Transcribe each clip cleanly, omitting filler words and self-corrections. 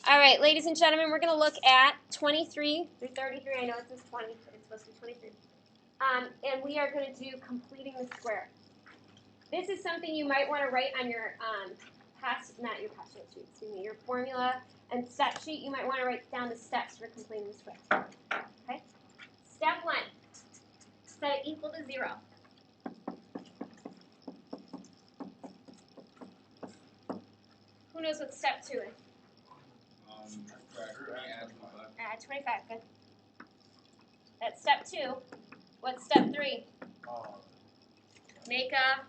All right, ladies and gentlemen, we're going to look at 23 through 33. I know it says 20, but it's supposed to be 23. And we are going to do completing the square. This is something you might want to write on your your formula and step sheet. You might want to write down the steps for completing the square. Okay. Step 1, set it equal to 0. Who knows what step 2 is? Add 25. Good. That's step 2. What's step 3? Make a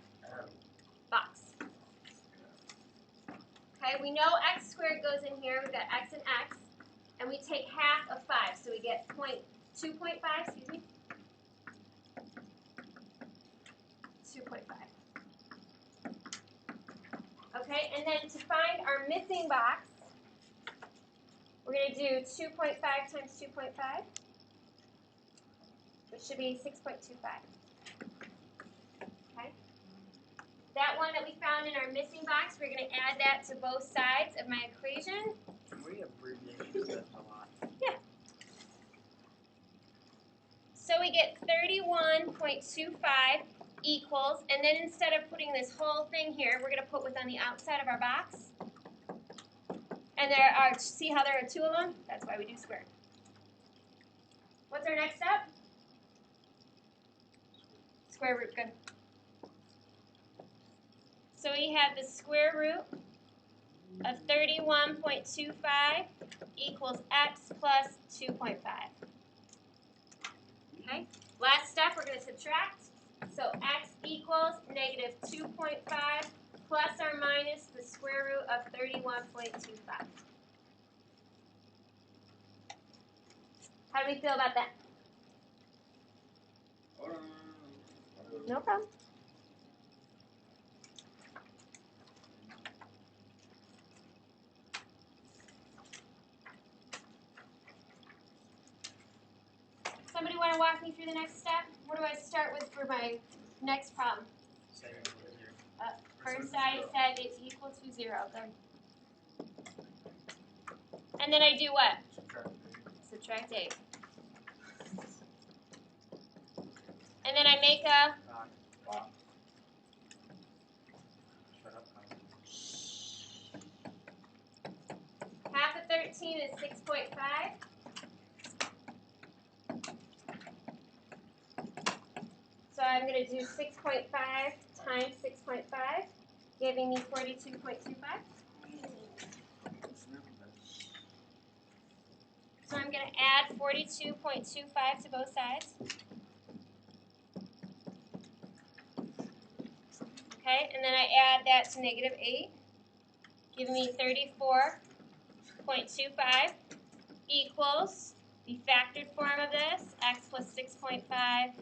box. Okay, we know x squared goes in here. We've got x and x. And we take half of 5. So we get 2.5, excuse me. 2.5. Okay, and then to find our missing box, we're going to do 2.5 times 2.5, which should be 6.25. Okay. That one that we found in our missing box, we're going to add that to both sides of my equation. Can we abbreviate this a lot? Yeah. So we get 31.25 equals, and then instead of putting this whole thing here, we're going to put what's on the outside of our box. And there are, see how there are 2 of them? That's why we do square. What's our next step? Square root, good. So we have the square root of 31.25 equals x plus 2.5. Okay, last step we're going to subtract. So x equals negative 2.5 plus or minus the square root of 31.25. How do we feel about that? No problem. Somebody want to walk me through the next step? What do I start with for my next problem? First I said it's equal to 0. Good. And then I do what? Subtract 8. And then I make a half of 13 is 6.5. So I'm going to do 6.5 times 6.5, giving me 42.25. So I'm going to add 42.25 to both sides. Okay, and then I add that to negative 8, giving me 34.25 equals the factored form of this, x plus 6.5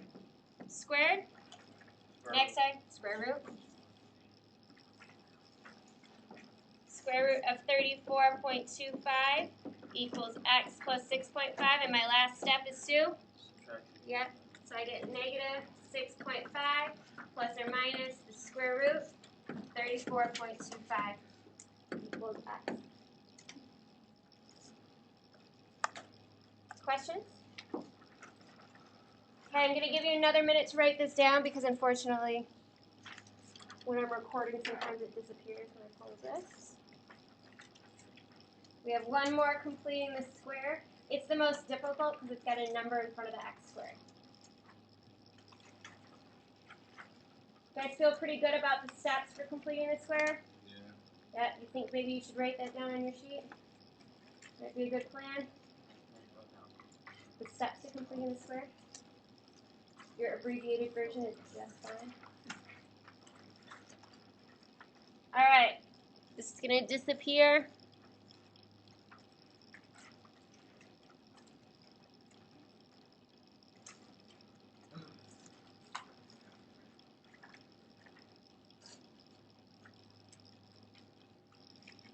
squared. Next side, square root. Square root of 34.25 equals x plus 6.5, and my last step is 2. Yep, so I get negative 6.5 plus or minus the square root, 34.25 equals x. Questions? Okay, I'm going to give you another minute to write this down because unfortunately when I'm recording sometimes it disappears when I close this. We have one more completing the square. It's the most difficult because it's got a number in front of the x squared. You guys feel pretty good about the steps for completing the square? Yeah. Yeah, you think maybe you should write that down on your sheet? That'd be a good plan. The steps to completing the square. Your abbreviated version is just fine. All right, this is going to disappear.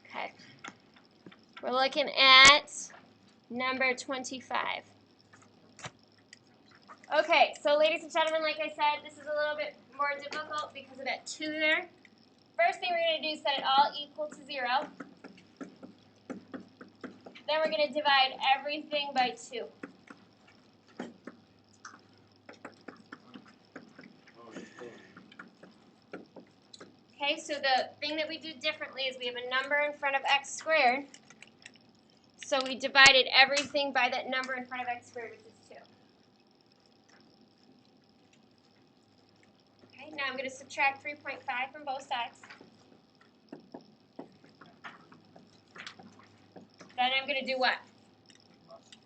Okay, we're looking at number 25. Okay, so ladies and gentlemen, like I said, this is a little bit more difficult because of that 2 there. First thing we're going to do is set it all equal to 0. Then we're going to divide everything by 2. Okay, so the thing that we do differently is we have a number in front of x squared. So we divided everything by that number in front of x squared, which is 2. Okay, now I'm going to subtract 3.5 from both sides. Then I'm going to do what?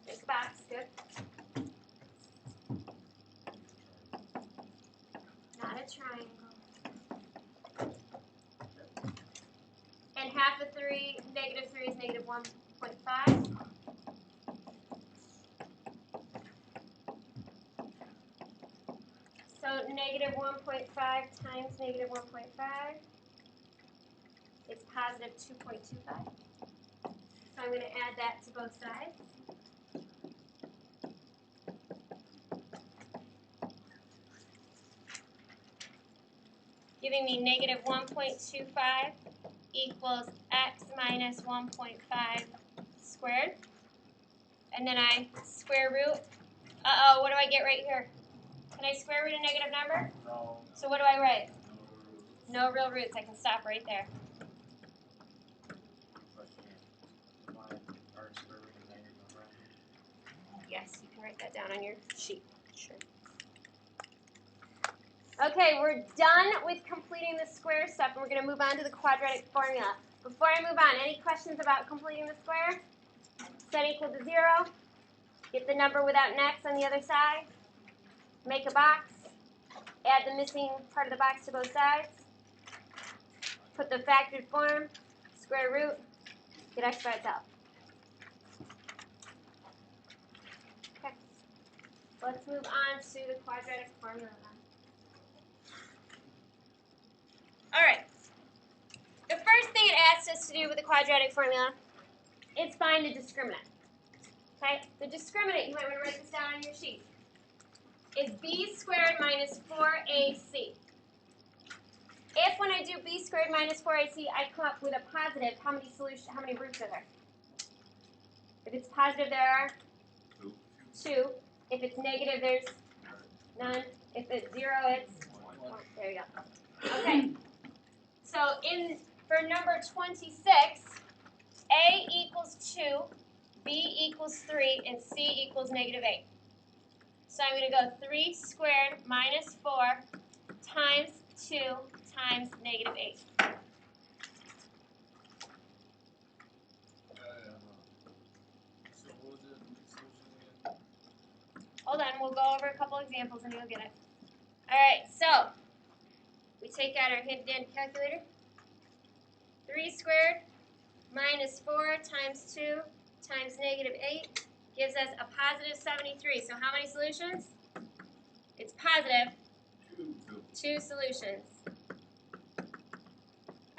This box, good. Not a triangle. And half of 3, negative 3 is negative 1.5. So negative 1.5 times negative 1.5 is positive 2.25. So I'm going to add that to both sides. Giving me negative 1.25 equals x minus 1.5 squared. And then I square root. Uh-oh, what do I get right here? Can I square root a negative number? No. So what do I write? No real roots. I can stop right there. Yes, you can write that down on your sheet. Sure. Okay, we're done with completing the square step, and we're going to move on to the quadratic formula. Before I move on, any questions about completing the square? Set equal to 0. Get the number without an x on the other side. Make a box. Add the missing part of the box to both sides. Put the factored form. Square root. Get x by itself. Okay. Let's move on to the quadratic formula then. All right. The first thing it asks us to do with the quadratic formula is find the discriminant. Okay? The discriminant, you might want to write this down on your sheet, is b squared minus 4ac. If when I do b squared minus 4ac, I come up with a positive, how many roots are there? If it's positive, there are 2. If it's negative, there's none. If it's 0, it's 1. There you go. Okay. So for number 26, a equals 2, b equals 3, and c equals negative 8. So I'm going to go 3 squared minus 4 times 2 times negative 8. Hold on, we'll go over a couple examples and you'll get it. All right, so we take out our hand calculator. 3 squared minus 4 times 2 times negative 8 gives us a positive 73. So how many solutions? It's positive 2 solutions.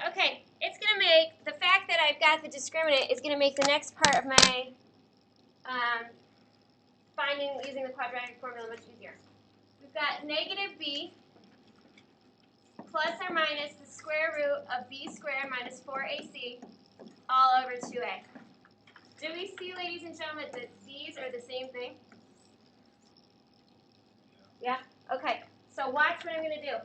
Okay, it's going to make, the fact that I've got the discriminant is going to make the next part of my finding using the quadratic formula much easier. We've got negative b plus or minus the square root of b squared minus 4ac all over 2a. Do we see, ladies and gentlemen, that these are the same thing? Yeah? Okay, so watch what I'm going to do.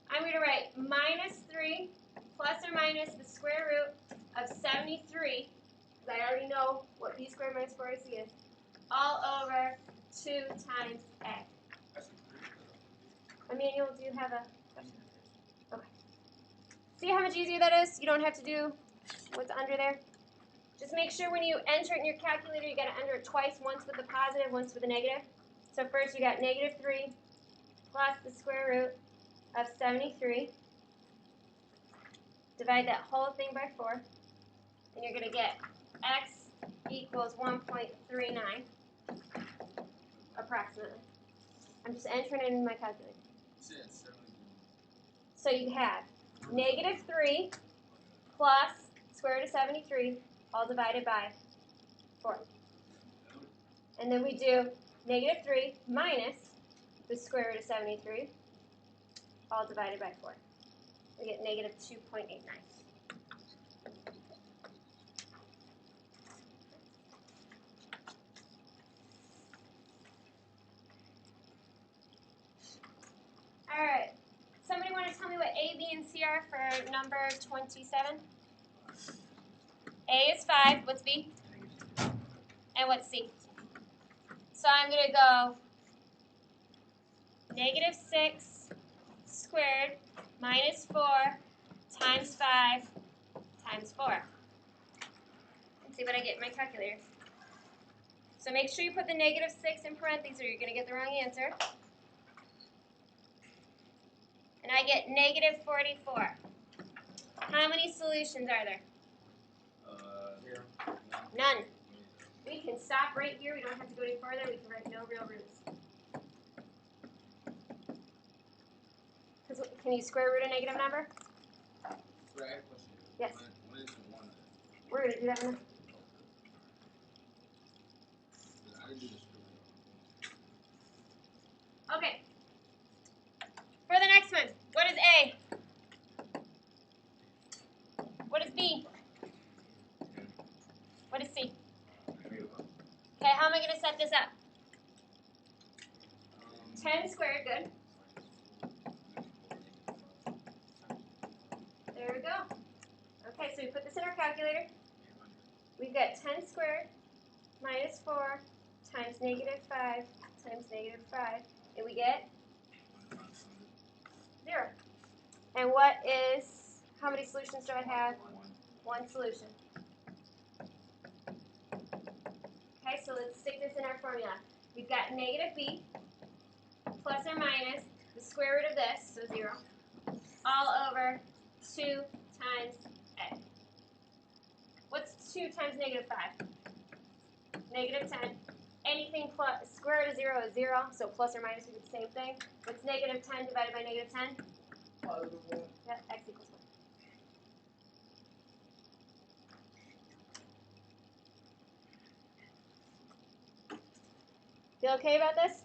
I'm going to write minus 3 plus or minus the square root of 73, because I already know what b squared minus 4ac is, all over 2 times a. Emmanuel, do you have a question? Okay. See how much easier that is? You don't have to do what's under there. Just make sure when you enter it in your calculator, you got to enter it twice, once with the positive, once with the negative. So first you got negative 3 plus the square root of 73. Divide that whole thing by 4, and you're going to get x equals 1.39, approximately. I'm just entering it in my calculator. So you have negative 3 plus square root of 73, all divided by 4. And then we do negative 3 minus the square root of 73, all divided by 4. We get negative 2.89. seconds here for number 27? A is 5. What's B? And what's C? So I'm going to go negative 6 squared minus 4 times 5 times 4. Let's see what I get in my calculator. So make sure you put the negative 6 in parentheses or you're going to get the wrong answer. And I get negative 44. How many solutions are there? 0. None. We can stop right here. We don't have to go any further. We can write no real roots. Can you square root a negative number? Yes. We're going to do that in a Okay. For the next one, what is A? What is B? What is C? Okay, how am I going to set this up? 10 squared, good. There we go. Okay, so we put this in our calculator. We've got 10 squared minus 4 times negative 5 times negative 5. And we get 0. And what is, how many solutions do I have? One solution. Okay, so let's stick this in our formula. We've got negative b plus or minus the square root of this, so 0, all over 2 times a. What's 2 times negative 5? Negative 10. Anything plus square root of 0 is 0, so plus or minus would be the same thing. What's negative 10 divided by negative 10? Positive 1. Yeah, x equals 1. Feel okay about this?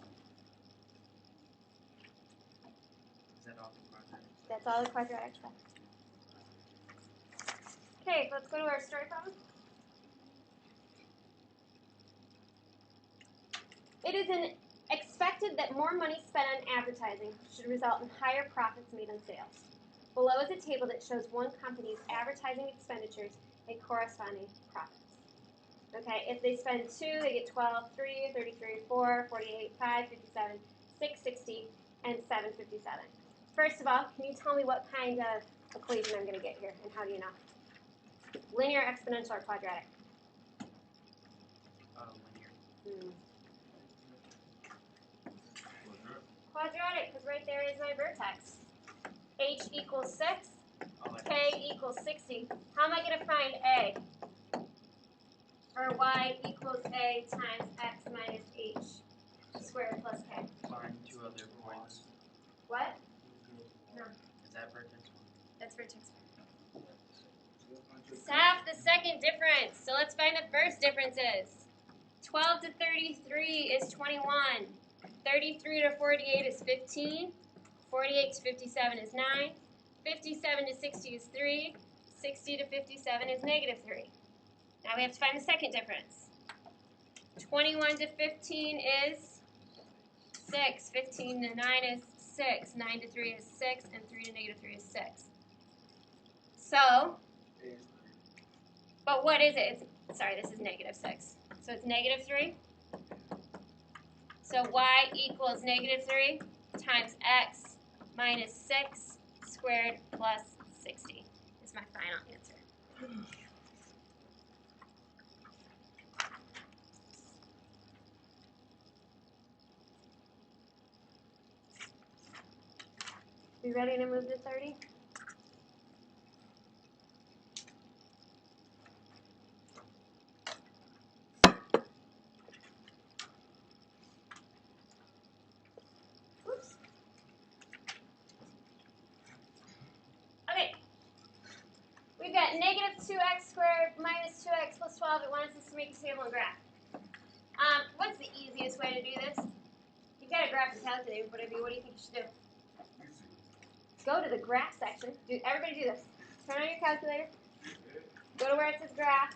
Is that all the quadratic? That's all the quadratic stuff. Okay, let's go to our story problem. It is expected that more money spent on advertising should result in higher profits made on sales. Below is a table that shows one company's advertising expenditures and corresponding profits. Okay, if they spend 2, they get 12, 3, 33, 4, 48, 5, 57, 6, 60, and 7, 57. First of all, can you tell me what kind of equation I'm going to get here, and how do you know? Linear, exponential, or quadratic? Linear. Quadratic, because right there is my vertex. H equals 6, K equals 60. How am I going to find A? Or Y equals A times X minus H squared plus K. Find 2 other points. What? No, Is that vertex 1? that's vertex 1. Half the second difference. So let's find the first differences. 12 to 33 is 21. 33 to 48 is 15. 48 to 57 is 9. 57 to 60 is 3. 60 to 57 is negative 3. Now we have to find the second difference. 21 to 15 is 6. 15 to 9 is 6. 9 to 3 is 6. And 3 to negative 3 is 6. So, but what is it? Sorry, this is negative 6. So it's negative 3. So y equals negative 3 times x minus 6 squared plus 60 is my final answer. We ready to move to 30? Oops. Okay. We've got negative 2x squared minus 2x plus 12. It wants us to make a table and graph. What's the easiest way to do this? You've got a graph and calculator, but what do you think you should do? Go to the graph section. Everybody do this. Turn on your calculator. Go to where it says graph.